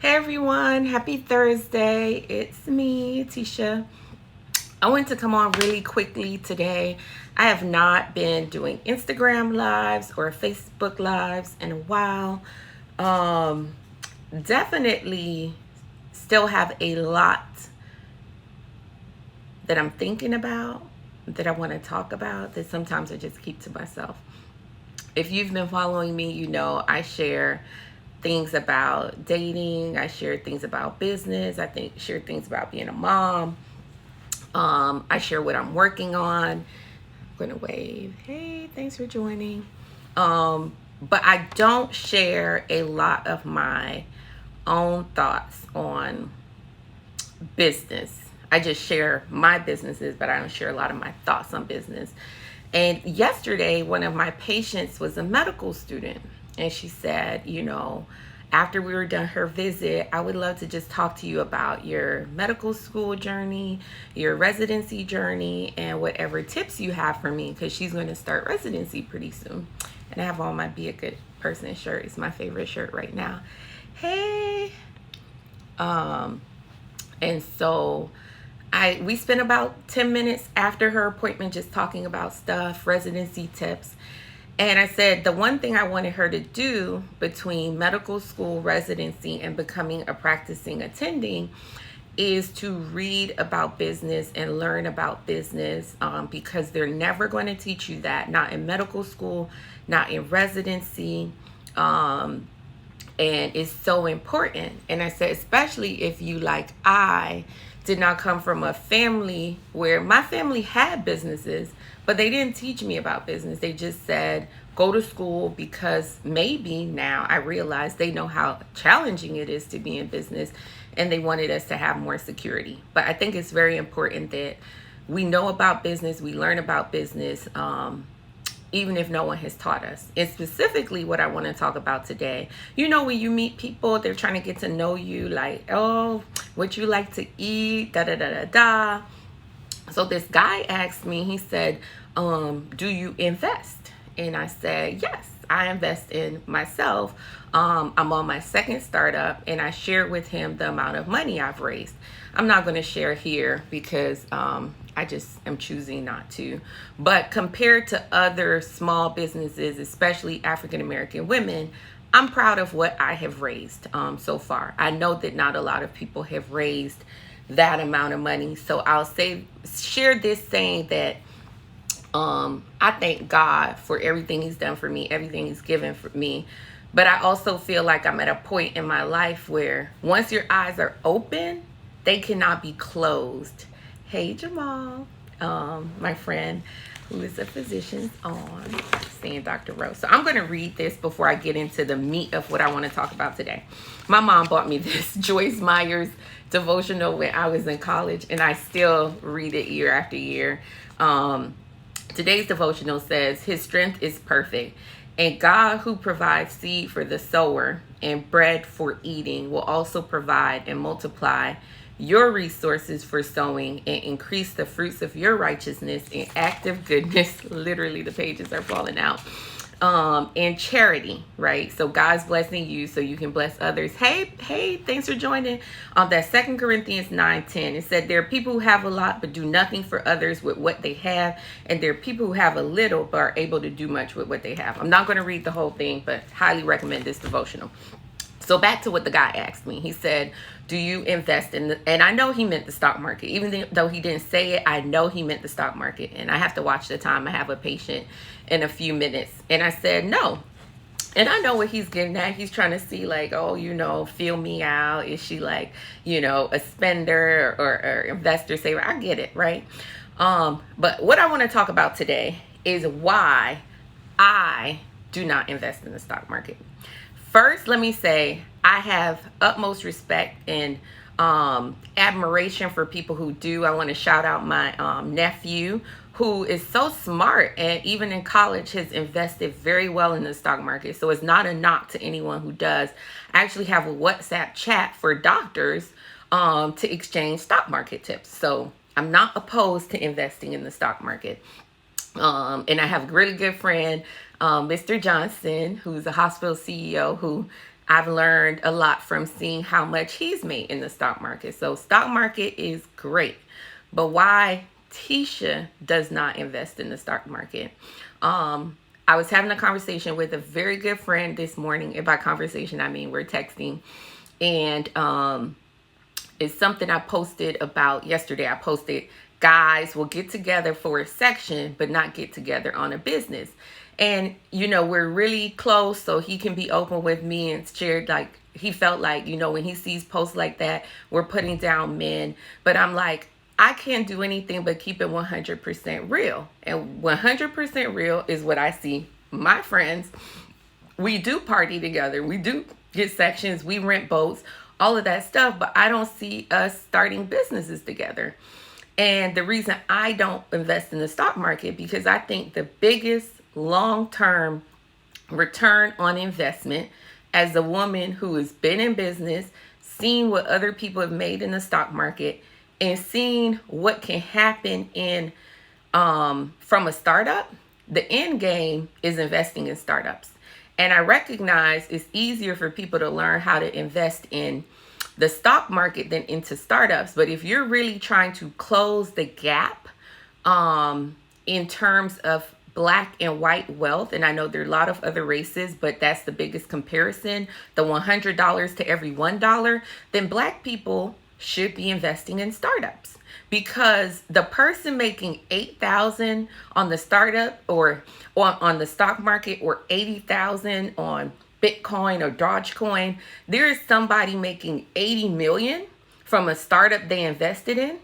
Hey everyone, happy Thursday. It's me, Tisha. I want to come on really quickly today. I have not been doing Instagram lives or Facebook lives in a while. Um, Definitely still have a lot that I'm thinking about, that I want to talk about, that sometimes I just keep to myself. If you've been following me, you know I share things about dating. I share things about business. Share things about being a mom. I share what I'm working on. I'm gonna wave. Hey, thanks for joining. But I don't share a lot of my own thoughts on business. I just share my businesses, but I don't share a lot of my thoughts on business. And yesterday, one of my patients was a medical student, and she said, after we were done her visit, I would love to just talk to you about your medical school journey, your residency journey, and whatever tips you have for me, because she's going to start residency pretty soon. And I have on my Be a Good Person shirt. It's my favorite shirt right now. Hey. And so we spent about 10 minutes after her appointment just talking about stuff, residency tips. And I said the one thing I wanted her to do between medical school, residency, and becoming a practicing attending is to read about business and learn about business, because they're never going to teach you that, not in medical school, not in residency. And it's so important. And I said, especially if you, like I did not come from a family where my family had businesses, but they didn't teach me about business. They just said, go to school, because maybe now I realize they know how challenging it is to be in business, and they wanted us to have more security. But I think it's very important that we know about business, we learn about business, even if no one has taught us. And specifically what I want to talk about today, when you meet people, they're trying to get to know you, like, oh, what you like to eat, da da da da da. So this guy asked me, he said, do you invest? And I said, yes, I invest in myself. I'm on my second startup, and I shared with him the amount of money I've raised. I'm not going to share here because I just am choosing not to. But compared to other small businesses, especially African American women, I'm proud of what I have raised so far. I know that not a lot of people have raised that amount of money. So I'll share this saying that I thank God for everything he's done for me, everything he's given for me. But I also feel like I'm at a point in my life where once your eyes are open, they cannot be closed. Hey, Jamal, my friend who is a physician's on, saying Dr. Rose. So I'm going to read this before I get into the meat of what I want to talk about today. My mom bought me this Joyce Meyer's devotional when I was in college, and I still read it year after year. Today's devotional says, his strength is perfect, and God, who provides seed for the sower and bread for eating, will also provide and multiply your resources for sowing and increase the fruits of your righteousness and active goodness. Literally, the pages are falling out. And charity, right? So God's blessing you so you can bless others. Hey, thanks for joining. That 2 Corinthians 9:10. It said there are people who have a lot but do nothing for others with what they have, and there are people who have a little but are able to do much with what they have. I'm not going to read the whole thing, but highly recommend this devotional. So back to what the guy asked me. He said, do you invest in and I know he meant the stock market. Even though he didn't say it, I know he meant the stock market. And I have to watch the time. I have a patient in a few minutes. And I said, no. And I know what he's getting at. He's trying to see, like, oh, feel me out. Is she like, a spender or investor saver? I get it, right? But what I want to talk about today is why I do not invest in the stock market. First, let me say I have utmost respect and admiration for people who do. I want to shout out my nephew, who is so smart and even in college has invested very well in the stock market. So it's not a knock to anyone who does. I actually have a WhatsApp chat for doctors to exchange stock market tips. So I'm not opposed to investing in the stock market. And I have a really good friend, Mr. Johnson, who's a hospital CEO, who I've learned a lot from seeing how much he's made in the stock market. So stock market is great, but why Tisha does not invest in the stock market? I was having a conversation with a very good friend this morning. And by conversation, I mean we're texting, and it's something I posted about yesterday. I posted, guys will get together for a section, but not get together on a business. And, we're really close, so he can be open with me and shared, like, he felt like, when he sees posts like that, we're putting down men. But I'm like, I can't do anything but keep it 100% real. And 100% real is what I see my friends. We do party together. We do get sections. We rent boats, all of that stuff. But I don't see us starting businesses together. And the reason I don't invest in the stock market, because I think the biggest long-term return on investment, as a woman who has been in business, seen what other people have made in the stock market, and seeing what can happen in from a startup, the end game is investing in startups. And I recognize it's easier for people to learn how to invest in the stock market than into startups. But if you're really trying to close the gap in terms of Black and white wealth, and I know there are a lot of other races, but that's the biggest comparison, the $100 to every $1, then Black people should be investing in startups, because the person making $8,000 on the startup or on the stock market, or $80,000 on Bitcoin or Dogecoin, there is somebody making 80 million from a startup they invested in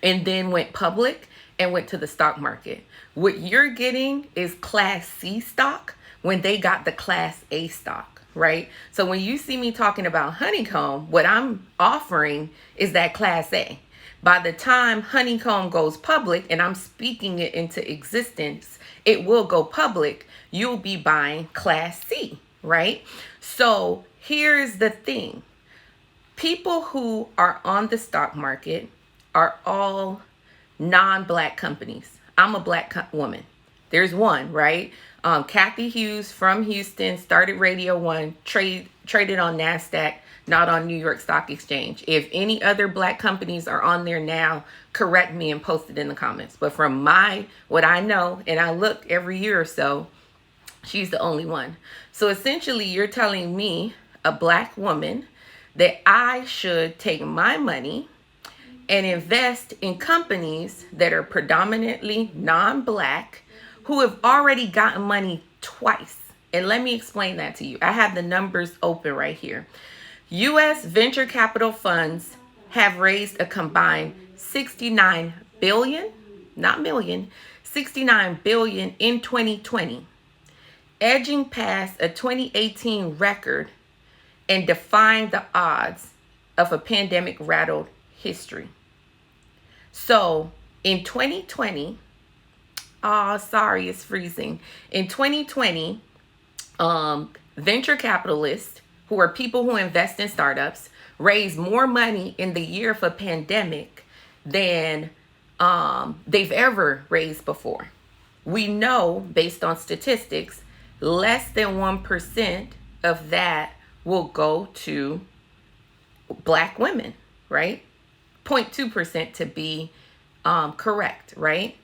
and then went public and went to the stock market. What you're getting is Class C stock when they got the Class A stock, right? So when you see me talking about Honeycomb, what I'm offering is that Class A. By the time Honeycomb goes public, and I'm speaking it into existence, it will go public, you'll be buying Class C, right? So here's the thing. People who are on the stock market are all non-Black companies. I'm a Black woman. There's one, right? Kathy Hughes from Houston started Radio One, traded on NASDAQ, not on New York Stock Exchange. If any other Black companies are on there now, correct me and post it in the comments. But from what I know, and I look every year or so, she's the only one. So essentially, you're telling me, a Black woman, that I should take my money and invest in companies that are predominantly non-Black, who have already gotten money twice. And let me explain that to you. I have the numbers open right here. U.S. venture capital funds have raised a combined 69 billion, not million, 69 billion in 2020, edging past a 2018 record and defying the odds of a pandemic-rattled history. So in 2020, sorry, it's freezing. In 2020, venture capitalists, who are people who invest in startups, raised more money in the year of a pandemic than they've ever raised before. We know, based on statistics, less than 1% of that will go to Black women, right? 0.2% to be correct, right?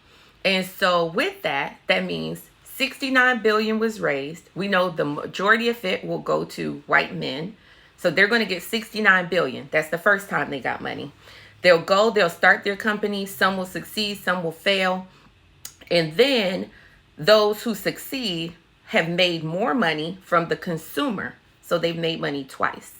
And so with that, that means 69 billion was raised. We know the majority of it will go to white men. So they're going to get 69 billion. That's the first time they got money. They'll start their company. Some will succeed, some will fail. And then those who succeed have made more money from the consumer. So they've made money twice.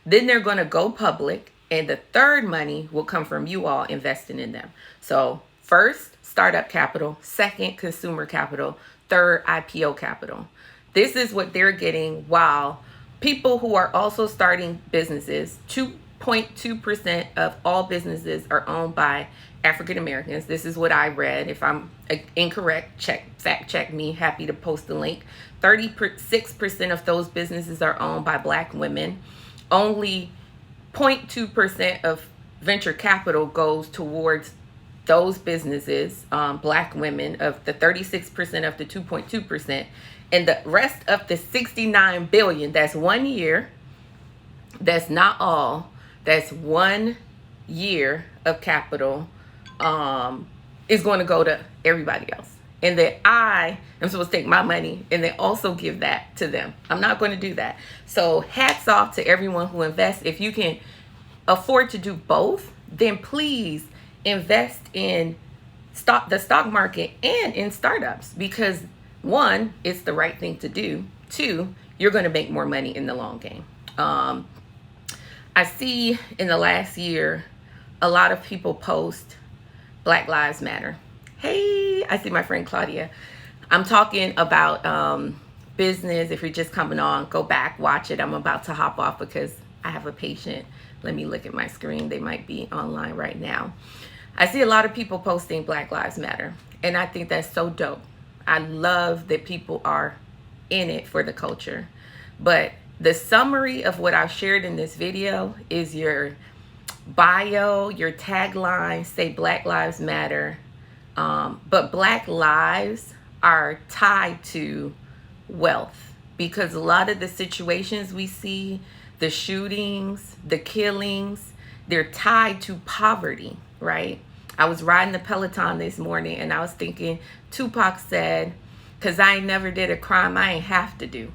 Then they're going to go public, and the third money will come from you all investing in them. So first, startup capital. Second, consumer capital. Third, IPO capital. This is what they're getting, while people who are also starting businesses, 2.2% of all businesses are owned by African Americans. This is what I read. If I'm incorrect, fact check me. Happy to post the link. 36% of those businesses are owned by Black women. Only 0.2% of venture capital goes towards those businesses, Black women, of the 36% of the 2.2%. And the rest of the 69 billion, that's 1 year. That's not all. That's 1 year of capital is going to go to everybody else. And that I am supposed to take my money and then also give that to them. I'm not going to do that. So hats off to everyone who invests. If you can afford to do both, then please invest in the stock market and in startups, because one, it's the right thing to do. Two, you're going to make more money in the long game. I see in the last year a lot of people post Black Lives Matter. Hey, I see my friend Claudia. I'm talking about business. If you're just coming on, go back, watch it. I'm about to hop off because I have a patient. Let me look at my screen. They might be online right now. I see a lot of people posting Black Lives Matter, and I think that's so dope. I love that people are in it for the culture. But the summary of what I've shared in this video is your bio, your tagline, say Black Lives Matter. But Black lives are tied to wealth, because a lot of the situations we see, the shootings, the killings, they're tied to poverty, right? I was riding the Peloton this morning and I was thinking, Tupac said, "'Cause I ain't never did a crime I ain't have to do."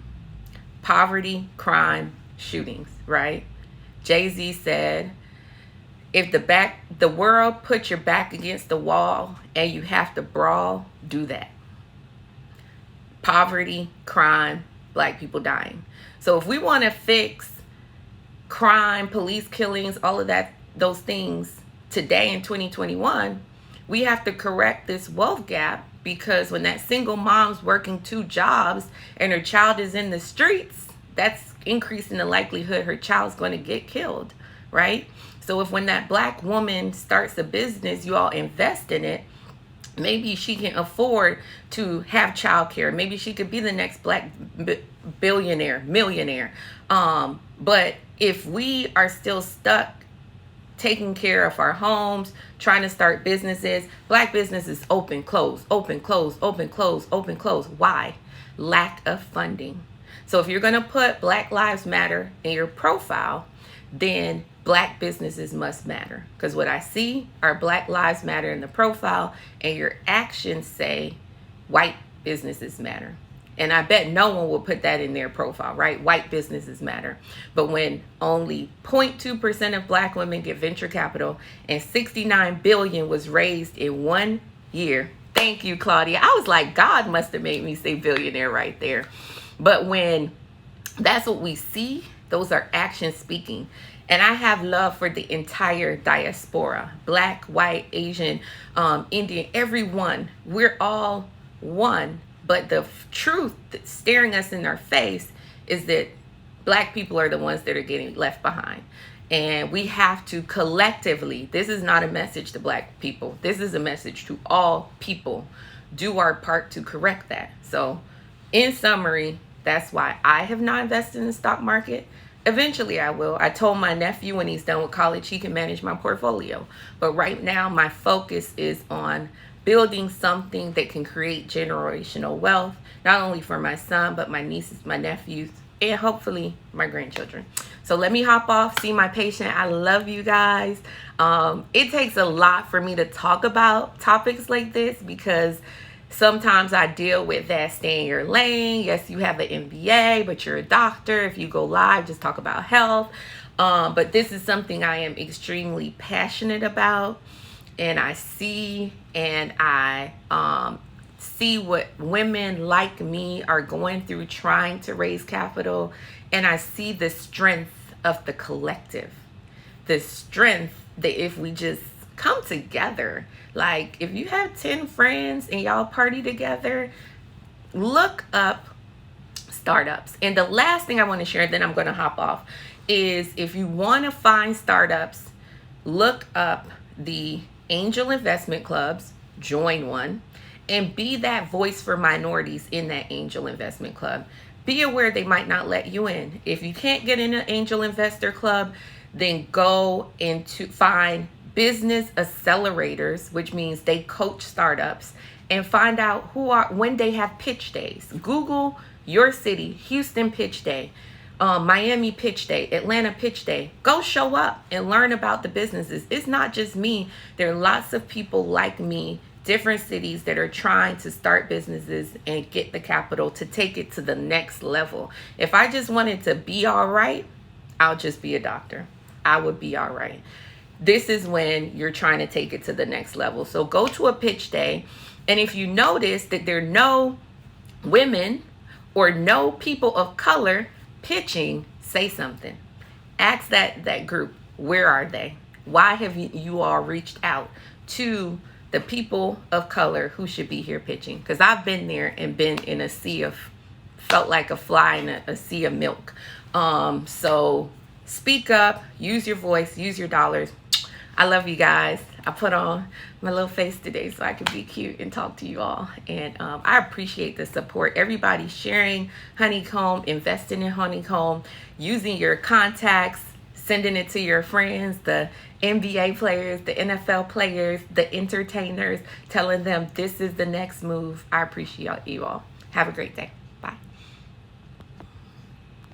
Poverty, crime, shootings, right? Jay-Z said, "If the world put your back against the wall and you have to brawl, do that." Poverty, crime, Black people dying. So if we want to fix crime, police killings, all of that, those things today in 2021, we have to correct this wealth gap, because when that single mom's working 2 jobs and her child is in the streets, that's increasing the likelihood her child's going to get killed, right? So if when that Black woman starts a business, you all invest in it, maybe she can afford to have childcare. Maybe she could be the next Black billionaire, millionaire. But if we are still stuck taking care of our homes, trying to start businesses, Black businesses open, close, open, close, open, close, open, close. Why? Lack of funding. So if you're going to put Black Lives Matter in your profile, then Black businesses must matter. Because what I see are Black Lives Matter in the profile, and your actions say white businesses matter. And I bet no one will put that in their profile, right? White businesses matter. But when only 0.2% of Black women get venture capital and 69 billion was raised in 1 year. Thank you, Claudia. I was like, God must have made me say billionaire right there. But when that's what we see, those are actions speaking. And I have love for the entire diaspora, Black, white, Asian, Indian, everyone. We're all one. But the truth that's staring us in our face is that Black people are the ones that are getting left behind. And we have to collectively, this is not a message to Black people, this is a message to all people, do our part to correct that. So in summary, that's why I have not invested in the stock market. Eventually I will. I told my nephew when he's done with college, he can manage my portfolio. But right now my focus is on building something that can create generational wealth, not only for my son, but my nieces, my nephews, and hopefully my grandchildren. So let me hop off, see my patient. I love you guys. It takes a lot for me to talk about topics like this, because sometimes I deal with that stay in your lane. Yes, you have an MBA, but you're a doctor. If you go live, just talk about health. But this is something I am extremely passionate about. And I see what women like me are going through trying to raise capital. And I see the strength of the collective, the strength that if we just come together, like if you have 10 friends and y'all party together, look up startups. And the last thing I want to share, then I'm going to hop off, is if you want to find startups, look up the angel investment clubs, join one, and be that voice for minorities in that angel investment club. Be aware they might not let you in. If you can't get in an angel investor club, then go into find business accelerators, which means they coach startups, and find out when they have pitch days. Google your city, Houston pitch day, Miami pitch day, Atlanta pitch day. Go show up and learn about the businesses. It's not just me. There are lots of people like me, different cities that are trying to start businesses and get the capital to take it to the next level. If I just wanted to be all right, I'll just be a doctor. I would be all right. This is when you're trying to take it to the next level. So go to a pitch day, and if you notice that there are no women or no people of color pitching, say something. Ask that group, where are they? Why have you all reached out to the people of color who should be here pitching? Because I've been there and been in a sea of, felt like a fly in a sea of milk. So speak up, use your voice, use your dollars. I love you guys. I put on my little face today so I can be cute and talk to you all. And I appreciate the support. Everybody sharing Honeycomb, investing in Honeycomb, using your contacts, sending it to your friends, the NBA players, the NFL players, the entertainers, telling them this is the next move. I appreciate you all. Have a great day. Bye.